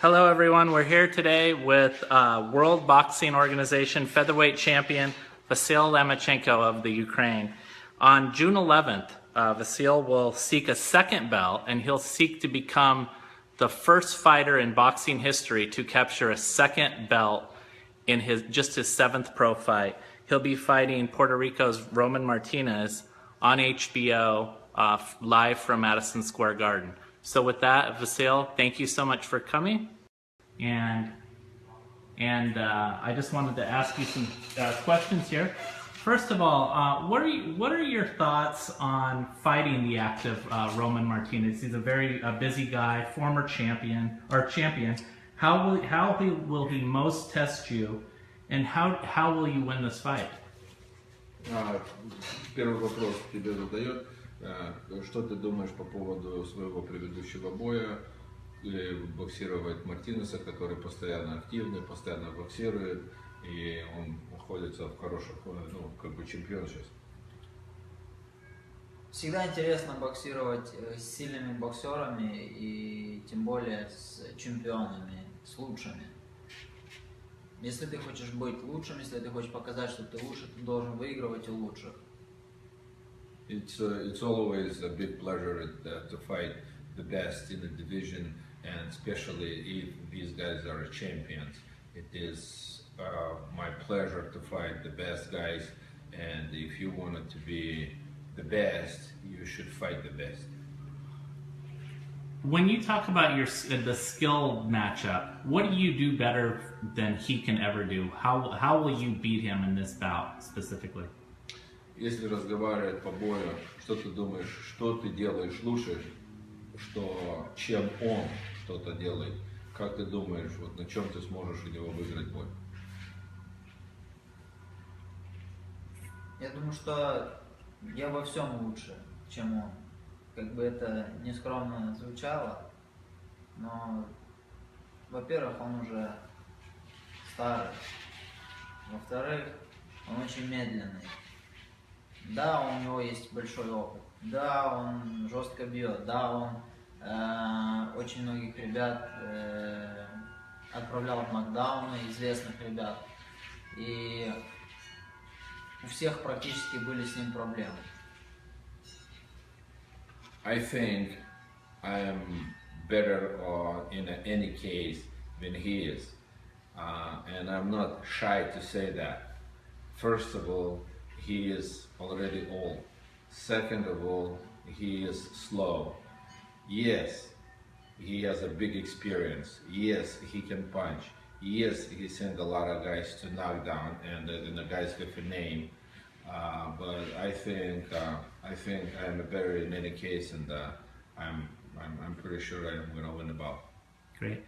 Hello everyone, we're here today with World Boxing Organization featherweight champion Vasyl Lomachenko of the Ukraine. On June 11th, Vasyl will seek a second belt and he'll seek to become the first fighter in boxing history to capture a second belt in his seventh pro fight. He'll be fighting Puerto Rico's Roman Martinez on HBO live from Madison Square Garden. So with that, Vasyl, thank you so much for coming. And I just wanted to ask you some questions here. First of all, what are your thoughts on fighting the active Roman Martinez? He's a very busy guy, former champion. How will he most test you, and how will you win this fight? Первый вопрос тебе задает. Что ты думаешь по поводу своего предыдущего боя? Боксировать Мартинеса, который постоянно активный, постоянно боксирует, и он находится в хороших, как бы чемпион сейчас. Всегда интересно боксировать с сильными боксерами и тем более с чемпионами, с лучшими. Если ты хочешь быть лучшим, если ты хочешь показать, что ты лучше, ты должен выигрывать у лучших. It's always a big pleasure to fight the best in the division, and especially if these guys are champions. It is my pleasure to fight the best guys, and if you wanted to be the best, you should fight the best. When you talk about the skill matchup, what do you do better than he can ever do? How will you beat him in this bout specifically? Если разговаривать по бою, что ты думаешь, что ты делаешь лучше, чем он что-то делает? Как ты думаешь, вот на чем ты сможешь у него выиграть бой? Я думаю, что я во всем лучше, чем он. Как бы это нескромно звучало, но, во-первых, он уже старый, во-вторых, он очень медленный. Да, у него есть большой опыт, да, он жестко бьет, да, он очень многих ребят отправлял в нокдауны, известных ребят, и у всех практически были с ним проблемы. I think I am better in any case than he is, and I'm not shy to say that. First of all, he is already old. Second of all, he is slow. Yes, he has a big experience. Yes, he can punch. Yes, he sent a lot of guys to knock down, and the guys have a name. But I think I'm better in any case, and I'm pretty sure I'm going to win the bout. Great.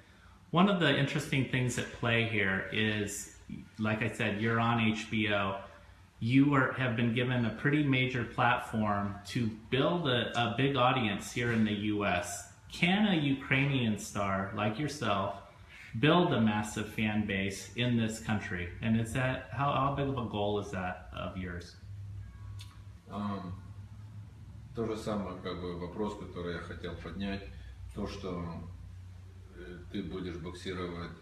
One of the interesting things at play here is, like I said, you're on HBO. You have been given a pretty major platform to build a big audience here in the U.S. Can a Ukrainian star like yourself build a massive fan base in this country? And is that how big of a goal is that of yours? То же самое, как бы вопрос, который я хотел поднять, то, что ты будешь боксировать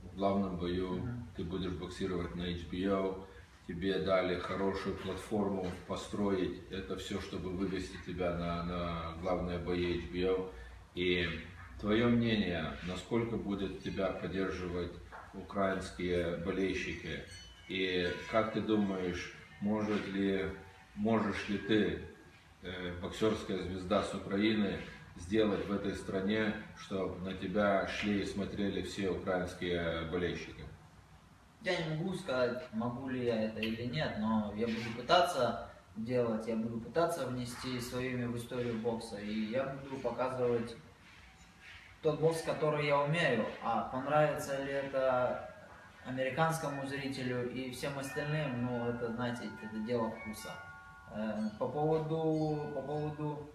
в главном бою, ты будешь боксировать на HBO, тебе дали хорошую платформу построить это все, чтобы вывести тебя на главные бои HBO. И твое мнение, насколько будет тебя поддерживать украинские болельщики? И как ты думаешь, можешь ли ты, боксерская звезда с Украины, сделать в этой стране, чтобы на тебя шли и смотрели все украинские болельщики? Я не могу сказать, могу ли я это или нет, но я буду пытаться делать, я буду пытаться внести свое имя в историю бокса, и я буду показывать тот бокс, который я умею. А понравится ли это американскому зрителю и всем остальным, ну это, знаете, это дело вкуса. По поводу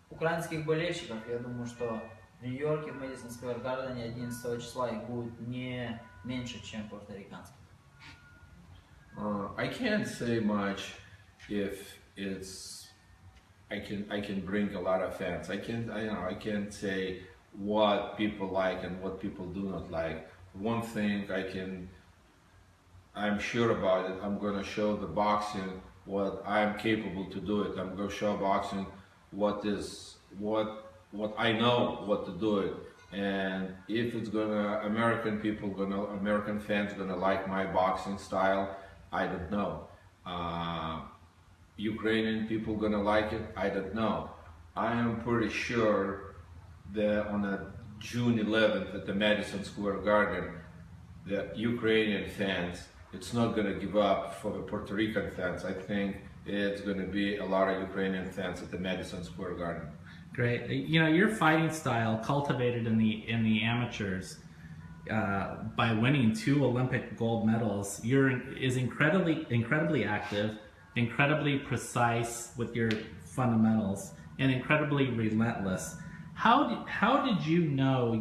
украинских болельщиков, я думаю, что в Нью-Йорке, в Мэдисон Сквер Гардене 11 числа их будет не меньше, чем пуэрториканских. I can't say much if it's I can bring a lot of fans. I can't say what people like and what people do not like. One thing I'm sure about it, I'm gonna show the boxing what I'm capable to do it. I'm gonna show boxing what I know what to do it. And if it's American fans gonna like my boxing style, I don't know. Ukrainian people gonna like it, I don't know. I am pretty sure that on a June 11th at the Madison Square Garden, the Ukrainian fans, it's not gonna give up for the Puerto Rican fans. I think it's gonna be a lot of Ukrainian fans at the Madison Square Garden. Great. You know, your fighting style, cultivated in the amateurs, by winning 2 Olympic gold medals, is incredibly active, incredibly precise with your fundamentals, and incredibly relentless. How did you know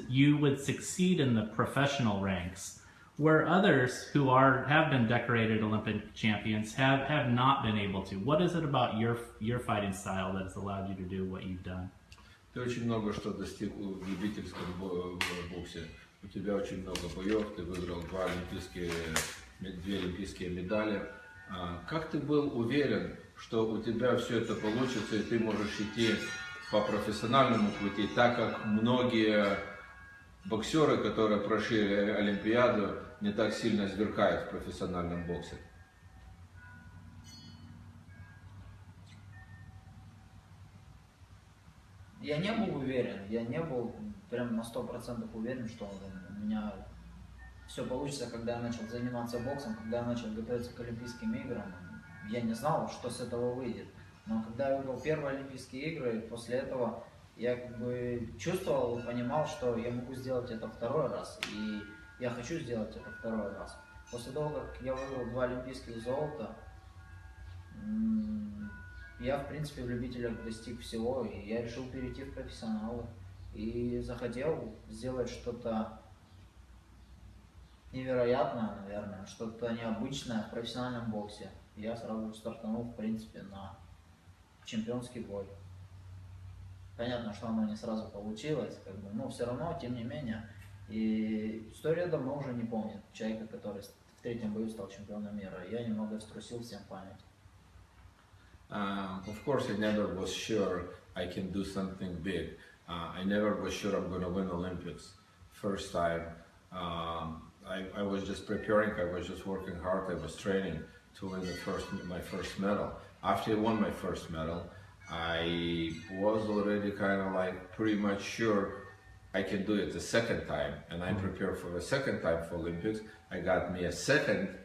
you would succeed in the professional ranks, where others who have been decorated Olympic champions have not been able to? What is it about your fighting style that has allowed you to do what you've done? Ты очень много что достиг в любительском боксе. У тебя очень много боев, ты выиграл 2 олимпийские медали. Как ты был уверен, что у тебя все это получится и ты можешь идти по профессиональному пути, так как многие боксеры, которые прошли Олимпиаду, не так сильно сверкают в профессиональном боксе? Я не был уверен, я не был прям на 100% уверен, что у меня все получится, когда я начал заниматься боксом, когда я начал готовиться к Олимпийским играм. Я не знал, что с этого выйдет. Но когда я выиграл первые Олимпийские игры, после этого я как бы чувствовал, понимал, что я могу сделать это второй раз. И я хочу сделать это второй раз. После того, как я выиграл 2 олимпийских золота, я, в принципе, в любителях достиг всего, и я решил перейти в профессионалы. И захотел сделать что-то невероятное, наверное, что-то необычное в профессиональном боксе. И я сразу стартанул, в принципе, на чемпионский бой. Понятно, что оно не сразу получилось, как бы, но все равно, тем не менее. И история давно уже не помнит человека, который в 3-м бою стал чемпионом мира. Я немного струсил всем память. Of course, I never was sure I can do something big. I never was sure I'm going to win Olympics first time. I was just preparing, I was just working hard, I was training to win my first medal. After I won my first medal, I was already kind of like pretty much sure I can do it the second time. And I prepared for the second time for Olympics. I got me a second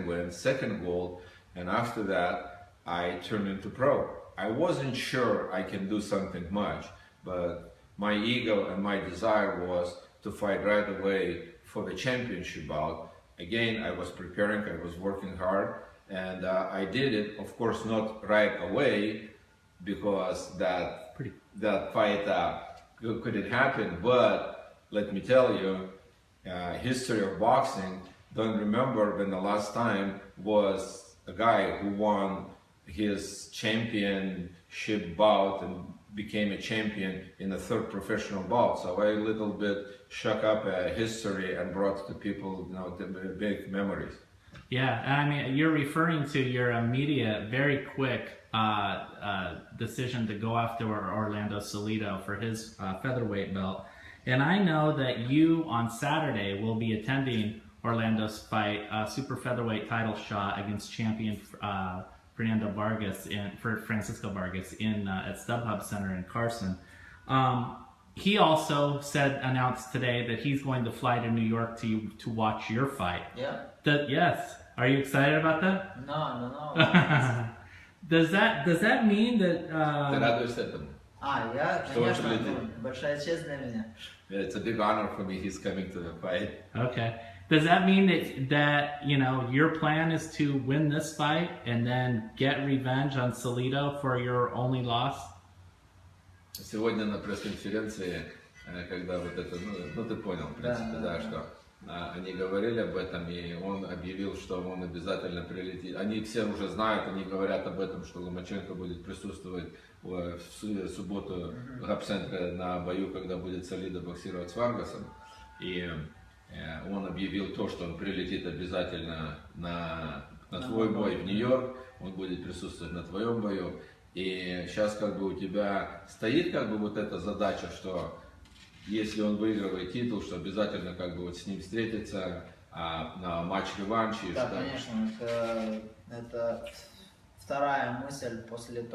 win, second gold. And after that, I turned into pro. I wasn't sure I can do something much, but my ego and my desire was to fight right away for the championship bout. Again, I was preparing, I was working hard, and I did it, of course, not right away, because that fight couldn't happen, but let me tell you, history of boxing, don't remember when the last time was a guy who won his championship bout and became a champion in the 3rd professional bout. So I a little bit shook up history and brought to people, you know, the big memories. Yeah, I mean, you're referring to your immediate, very quick decision to go after Orlando Salido for his featherweight belt. And I know that you, on Saturday, will be attending Orlando's fight, super featherweight title shot against champion Francisco Vargas at StubHub Center in Carson. He also announced today that he's going to fly to New York to watch your fight. Yeah. Yes. Are you excited about that? No. Does that mean that? Ты радуешься этому? Я, конечно, большая честь для меня. Yeah, it's a big honor for me. He's coming to the fight. Okay. Does that mean that you know your plan is to win this fight and then get revenge on Salido for your only loss? Сегодня на пресс-конференции, когда вот это, ну ты понял, в принципе, да, что они говорили об этом, и он объявил, что он обязательно прилетит. Они все уже знают, они говорят об этом, что Ломаченко будет присутствовать в субботу в гап-центре на бою, когда будет Солидо боксировать с Варгасом. И он объявил то, что он прилетит обязательно на твой бой в Нью-Йорк, он будет присутствовать на твоем бою. И сейчас как бы у тебя стоит как бы вот эта задача, что если он выигрывает титул, что обязательно как бы вот с ним встретиться на матч-реванше. Да, конечно, это вторая мысль после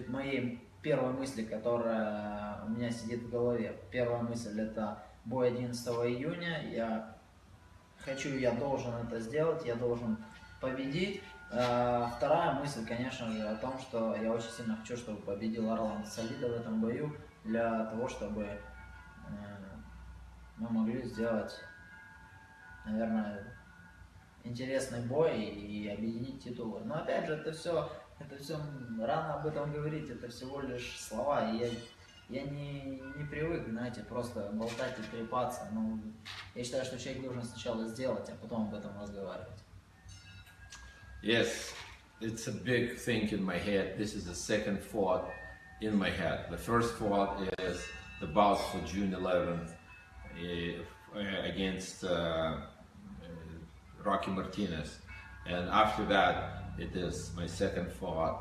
моей первой мысли, которая у меня сидит в голове. Первая мысль — это бой 11 июня, я должен это сделать, я должен победить. Вторая мысль, конечно же, о том, что я очень сильно хочу, чтобы победил Орландо Солидо в этом бою, для того, чтобы мы могли сделать, наверное, интересный бой и объединить титулы. Но опять же, это все рано об этом говорить, это всего лишь слова. И я не привык, знаете, просто болтать и трепаться. Но я считаю, что человек должен сначала сделать, а потом об этом разговаривать. Yes, it's a big thing in my head. This is the second fight in my head. The first fight is the bout for June 11th against Rocky Martinez. And after that, it is my second fight.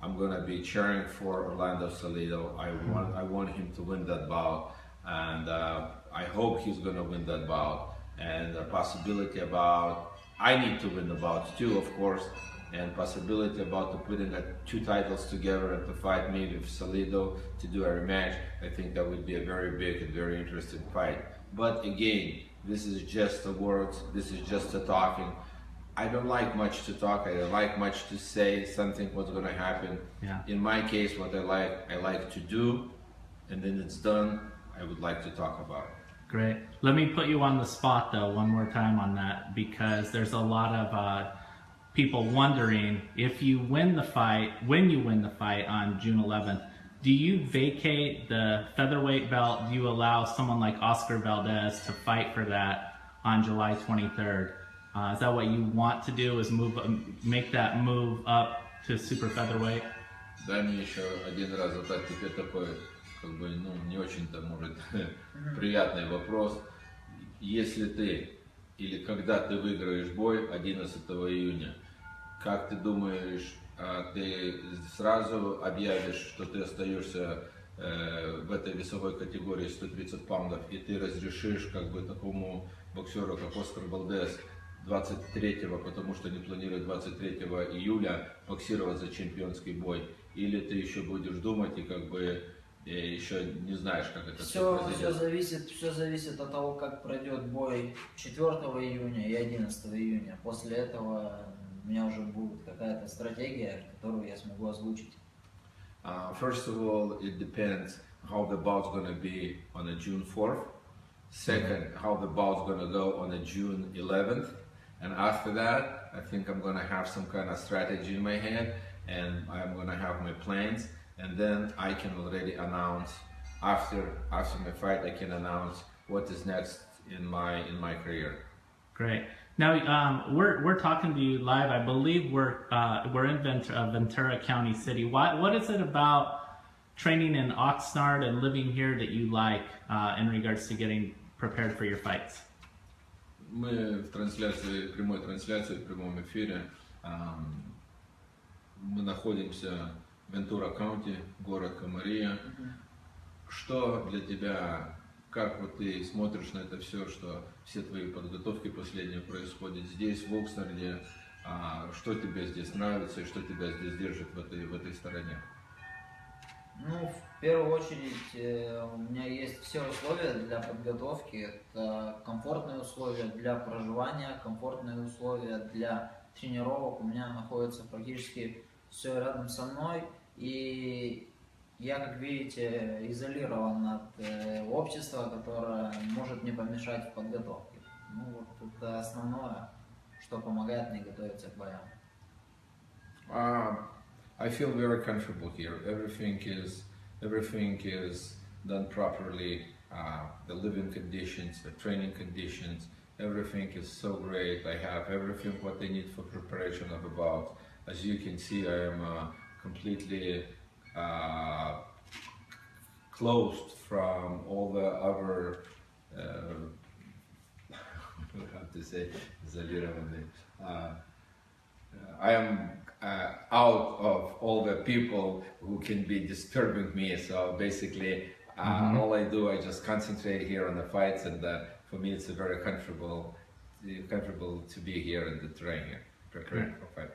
I'm gonna be cheering for Orlando Salido. I want him to win that bout, and I hope he's gonna win that bout. And the possibility about I need to win the bout too, of course, and possibility about putting two titles together and to fight me with Salido to do a rematch. I think that would be a very big and very interesting fight. But again, this is just the words. This is just the talking. I don't like much to talk. I don't like much to say something what's going to happen. Yeah. In my case, what I like to do, and then it's done. I would like to talk about it. Great. Let me put you on the spot though one more time on that, because there's a lot of people wondering if you win the fight, when you win the fight on June 11th, do you vacate the featherweight belt? Do you allow someone like Oscar Valdez to fight for that on July 23rd? Is that what you want to do, is make that move up to super featherweight? Дай мне еще один раз задать тебе такой, как бы, ну, не очень-то, может, приятный вопрос. Если ты, или когда ты выиграешь бой 11 июня, как ты думаешь, ты сразу объявишь, что ты остаешься в этой весовой категории 130 паундов, и ты разрешишь как бы такому боксеру, как Оскар Валдес, 23-го, потому что не планирует 23 июля боксировать за чемпионский бой, или ты еще будешь думать и как бы еще не знаешь, как это все произойдет? Все зависит от того, как пройдет бой 4 июня и 11 июня. После этого у меня уже будет какая-то стратегия, которую я смогу озвучить. First of all, it depends how the bout's going to be on a June 4th. Second, how the bout's going to go on a June 11th. And after that, I think I'm going to have some kind of strategy in my head, and I'm going to have my plans. And then I can already announce, after my fight, I can announce what is next in my career. Great. Now we're talking to you live. I believe we're in Ventura County City. What is it about training in Oxnard and living here that you like in regards to getting prepared for your fights? Мы в прямой трансляции, в прямом эфире. Мы находимся в Вентура Каунти, город Камария. Что для тебя, как вот ты смотришь на это все твои подготовки последние происходят здесь, в Окснарде, что тебе здесь нравится и что тебя здесь держит в этой стороне? Ну, в первую очередь, у меня есть все условия для подготовки. Это комфортные условия для проживания, комфортные условия для тренировок. У меня находится практически все рядом со мной. И я, как видите, изолирован от общества, которое может мне помешать в подготовке. Ну, вот это основное, что помогает мне готовиться к боям. I feel very comfortable here. Everything is done properly. the living conditions, the training conditions, everything is so great. I have everything what they need for preparation of the bout. As you can see, I am completely closed from all the other, how to say, изолированный. I am out of all the people who can be disturbing me. So basically, all I do, I just concentrate here on the fights, and for me, it's a very comfortable to be here in the terrain here, preparing for fight.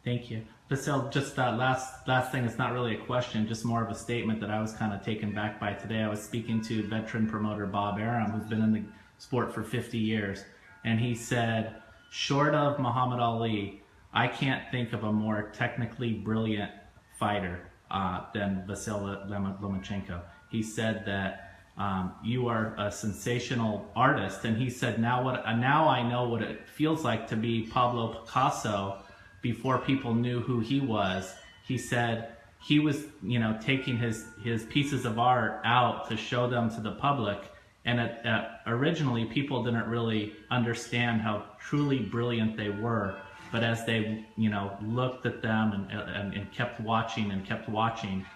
Thank you. Vasil, just last thing, it's not really a question, just more of a statement that I was kind of taken back by today. I was speaking to veteran promoter Bob Arum, who's been in the sport for 50 years, and he said, short of Muhammad Ali, I can't think of a more technically brilliant fighter than Vasil Lomachenko. He said that you are a sensational artist, and he said, now I know what it feels like to be Pablo Picasso before people knew who he was. He said he was, taking his pieces of art out to show them to the public, and originally people didn't really understand how truly brilliant they were. But as they, looked at them and kept watching,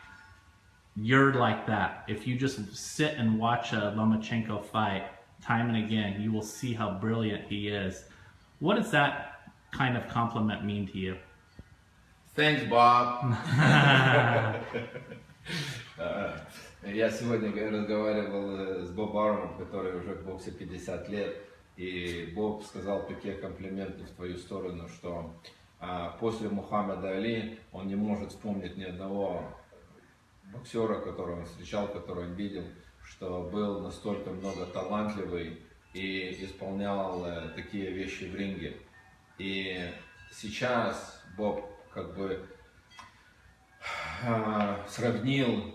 you're like that. If you just sit and watch a Lomachenko fight time and again, you will see how brilliant he is. What does that kind of compliment mean to you? Thanks, Bob. Я сегодня разговаривал с Бобом, который уже в боксе 50 лет, и Боб сказал такие комплименты в твою сторону, что после Мухаммада Али он не может вспомнить ни одного боксера, которого он встречал, которого он видел, что был настолько много талантливый и исполнял такие вещи в ринге. И сейчас Боб как бы сравнил,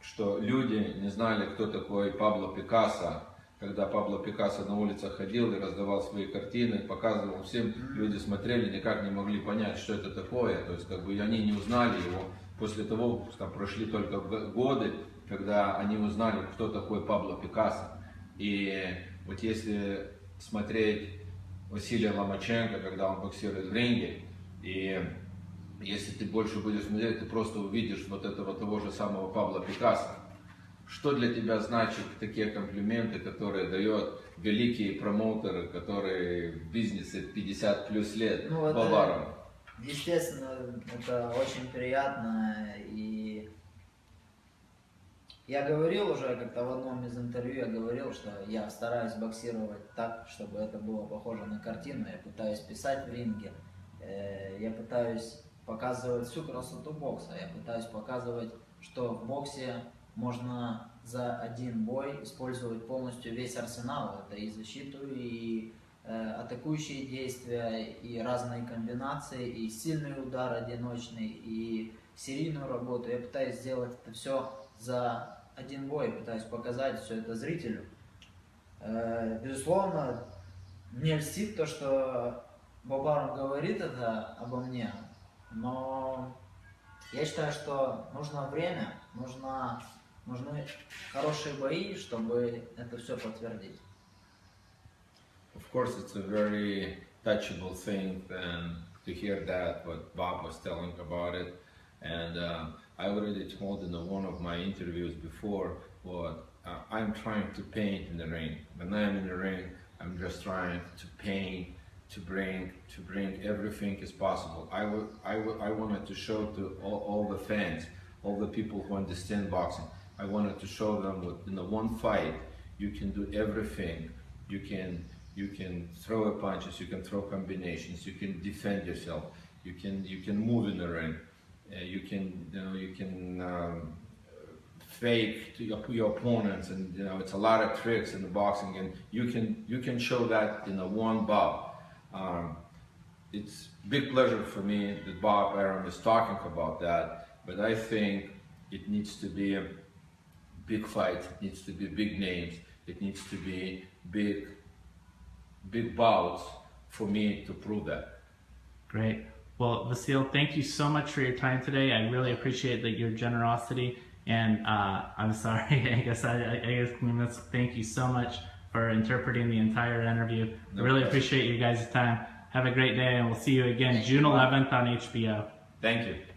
что люди не знали, кто такой Пабло Пикассо. Когда Пабло Пикассо на улицах ходил и раздавал свои картины, показывал всем, люди смотрели, никак не могли понять, что это такое. То есть как бы они не узнали его. После того, там прошли только годы, когда они узнали, кто такой Пабло Пикассо. И вот если смотреть Василия Ломаченко, когда он боксирует в ринге, и если ты больше будешь смотреть, ты просто увидишь вот этого того же самого Пабло Пикассо. Что для тебя значит такие комплименты, которые дает великие промоутеры, которые в бизнесе 50 плюс лет, Баваром? Естественно, это очень приятно. И я говорил уже как-то в одном из интервью, я говорил, что я стараюсь боксировать так, чтобы это было похоже на картину. Я пытаюсь писать в ринге, я пытаюсь показывать всю красоту бокса, я пытаюсь показывать, что в боксе можно за один бой использовать полностью весь арсенал. Это и защиту, и атакующие действия, и разные комбинации, и сильный удар одиночный, и серийную работу. Я пытаюсь сделать это все за один бой, пытаюсь показать все это зрителю. Безусловно, мне льстит то, что Бобаров говорит это обо мне, но я считаю, что нужно время, нужны хорошие бои, чтобы это все подтвердить. Of course, it's a very touchable thing and to hear that, what Bob was telling about it. And I already told in one of my interviews before what I'm trying to paint in the ring. When I'm in the ring, I'm just trying to paint, to bring everything as possible. I wanted to show to all the fans, all the people who understand boxing. I wanted to show them that in the one fight, you can do everything. You can throw punches, you can throw combinations, you can defend yourself, you can move in the ring, you can fake to your opponents, and it's a lot of tricks in the boxing, and you can show that in a one bout. It's big pleasure for me that Bob Arum is talking about that, but I think it needs to be a big fight, it needs to be big names, it needs to be big bouts for me to prove that. Great. Well, Vasil, thank you so much for your time today. I really appreciate your generosity, And I'm sorry, I guess we must thank you so much for interpreting the entire interview. I really appreciate you guys' time. Have a great day, and we'll see you again June 11th on HBO. Thank you.